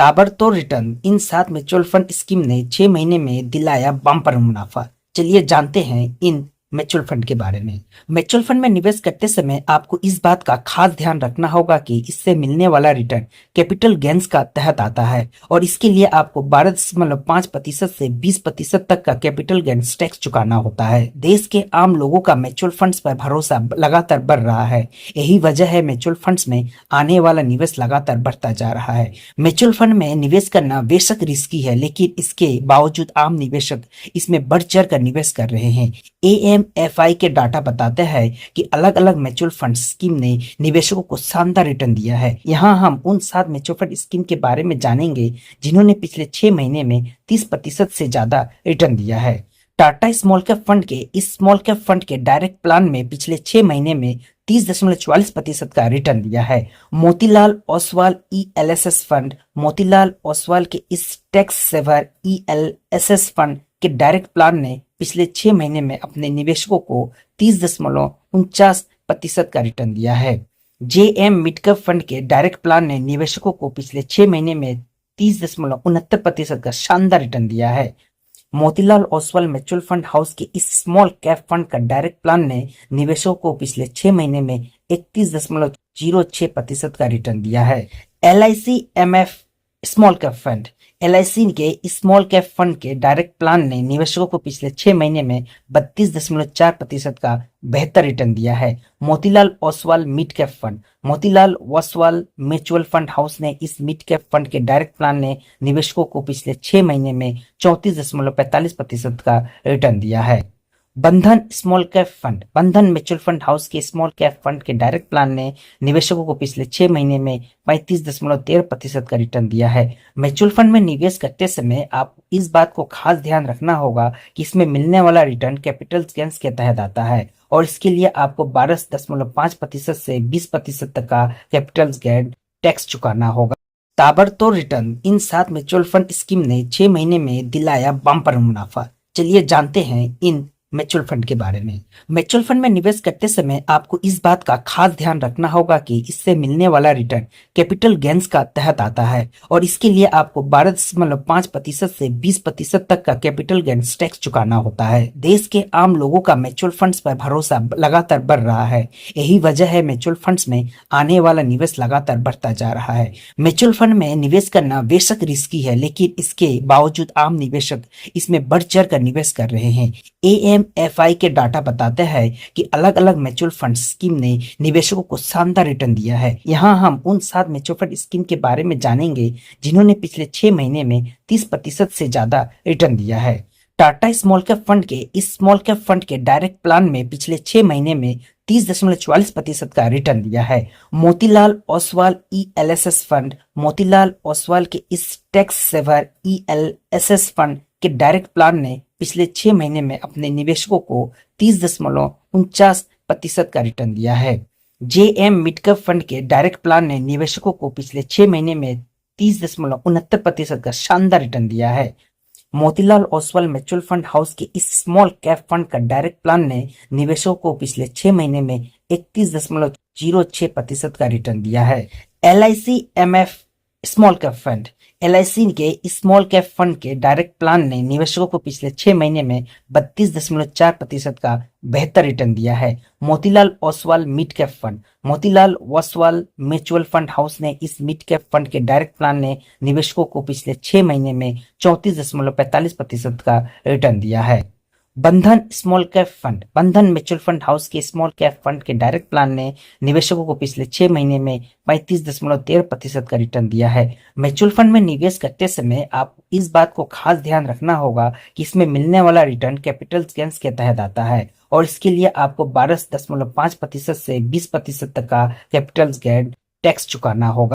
ताबड़तोड़ रिटर्न। इन 7 mutual fund scheme ने 6 महीने में दिलाया बम्पर मुनाफा। चलिए जानते हैं इन म्यूचुअल फंड के बारे में। म्यूचुअल फंड में निवेश करते समय आपको इस बात का खास ध्यान रखना होगा कि इससे मिलने वाला रिटर्न कैपिटल गेन्स का तहत आता है और इसके लिए आपको 12.5% से 20% तक का कैपिटल गेन्स टैक्स चुकाना होता है। देश के आम लोगों का म्यूचुअल फंड्स पर भरोसा लगातार बढ़ रहा है। यही वजह है म्यूचुअल फंड्स में आने वाला निवेश लगातार बढ़ता जा रहा है। म्यूचुअल फंड में निवेश करना बेशक रिस्की है, लेकिन इसके बावजूद आम निवेशक इसमें बढ़ चढ़ कर निवेश कर रहे हैं। AMFI के डाटा बताते हैं कि अलग अलग म्यूचुअल फंड स्कीम ने निवेशकों को शानदार रिटर्न दिया है। यहाँ हम उन 7 म्यूचुअल फंड स्कीम के बारे में जानेंगे जिन्होंने पिछले 6 महीने में 30% से ज्यादा रिटर्न दिया है। टाटा स्मॉल कैप फंड के इस स्मॉल कैप फंड के डायरेक्ट प्लान में पिछले 6 महीने में 30.44% का रिटर्न दिया है। मोतीलाल ओसवाल ELSS फंड, मोतीलाल ओसवाल के इस टैक्स सेवर ELSS फंड के डायरेक्ट प्लान ने पिछले 6 महीने में अपने निवेशकों को 30.49% का रिटर्न दिया है। JM मिड कैप फंड के डायरेक्ट प्लान ने निवेशकों को पिछले 6 महीने में 30.69% का शानदार रिटर्न दिया है। Motilal Oswal mutual fund house के इस स्मॉल कैप फंड का डायरेक्ट प्लान ने निवेशकों को पिछले 6 महीने में 31.06% का रिटर्न दिया है। LIC MF small cap fund, LIC के स्मॉल कैप फंड के डायरेक्ट प्लान ने निवेशकों को पिछले 6 महीने में 32.4% का बेहतर रिटर्न दिया है। Motilal Oswal mid cap fund, Motilal Oswal mutual fund house ने इस मिड कैप फंड के डायरेक्ट प्लान ने निवेशकों को पिछले 6 महीने में 34.45% का रिटर्न दिया है। बंधन स्मॉल कैप फंड, बंधन म्यूचुअल फंड हाउस के स्मॉल कैप फंड के डायरेक्ट प्लान ने निवेशकों को पिछले 6 महीने में 35.13% का रिटर्न दिया है। म्यूचुअल फंड में निवेश करते समय आप इस बात को खास ध्यान रखना होगा कि इसमें मिलने वाला रिटर्न कैपिटल गेन्स के तहत आता है और इसके लिए आपको 12.5% से 20% तक का कैपिटल गेन टैक्स चुकाना होगा। ताबड़तोड़ रिटर्न। इन 7 म्यूचुअल फंड स्कीम ने 6 महीने में दिलाया बम्पर मुनाफा। चलिए जानते हैं इन म्यूचुअल फंड के बारे में। म्यूचुअल फंड में निवेश करते समय आपको इस बात का खास ध्यान रखना होगा कि इससे मिलने वाला रिटर्न कैपिटल गेन्स का तहत आता है और इसके लिए आपको 12.5% से 20% तक का कैपिटल गेन्स टैक्स चुकाना होता है। देश के आम लोगों का म्यूचुअल फंड्स पर भरोसा लगातार बढ़ रहा है। यही वजह है म्यूचुअल फंड्स में आने वाला निवेश लगातार बढ़ता जा रहा है। म्यूचुअल फंड में निवेश करना बेशक रिस्की है, लेकिन इसके बावजूद आम निवेशक इसमें बढ़ चढ़ कर निवेश कर रहे हैं। AMFI के डाटा बताते हैं कि अलग अलग म्यूचुअल फंड स्कीम ने निवेशकों को शानदार रिटर्न दिया है। यहाँ हम उन 7 म्यूचुअल फंड स्कीम के बारे में जानेंगे जिन्होंने पिछले 6 महीने में 30% से ज्यादा रिटर्न दिया है। टाटा स्मॉल कैप फंड के इस स्मॉल कैप फंड के डायरेक्ट प्लान में पिछले 6 महीने में 30.44% का रिटर्न दिया है। मोतीलाल ओसवाल ELSS फंड, मोतीलाल ओसवाल के इस टैक्स सेवर ELSS फंड के डायरेक्ट प्लान ने पिछले 6 महीने में अपने निवेशकों को 30.49% का रिटर्न दिया है। JM मिड कैप फंड के डायरेक्ट प्लान ने निवेशकों को पिछले 6 महीने में 30.69% का शानदार रिटर्न दिया है। Motilal Oswal mutual fund house के इस स्मॉल कैप फंड का डायरेक्ट प्लान ने निवेशकों को पिछले 6 महीने में 31.06% का रिटर्न दिया है। LIC MF small cap fund, LIC के स्मॉल कैप फंड के डायरेक्ट प्लान ने निवेशकों को पिछले 6 महीने में 32.4% का बेहतर रिटर्न दिया है। Motilal Oswal mid cap fund, Motilal Oswal mutual fund house ने इस मिड कैप फंड के डायरेक्ट प्लान ने निवेशकों को पिछले 6 महीने में 34.45% का रिटर्न दिया है। बंधन स्मॉल कैप फंड, बंधन म्यूचुअल फंड हाउस के स्मॉल कैप फंड के डायरेक्ट प्लान ने निवेशकों को पिछले 6 महीने में 35.13% का रिटर्न दिया है। म्यूचुअल फंड में निवेश करते समय आप इस बात को खास ध्यान रखना होगा कि इसमें मिलने वाला रिटर्न कैपिटल गेन्स के तहत आता है और इसके लिए आपको 12.5% से 20% तक का कैपिटल गेन टैक्स चुकाना होगा।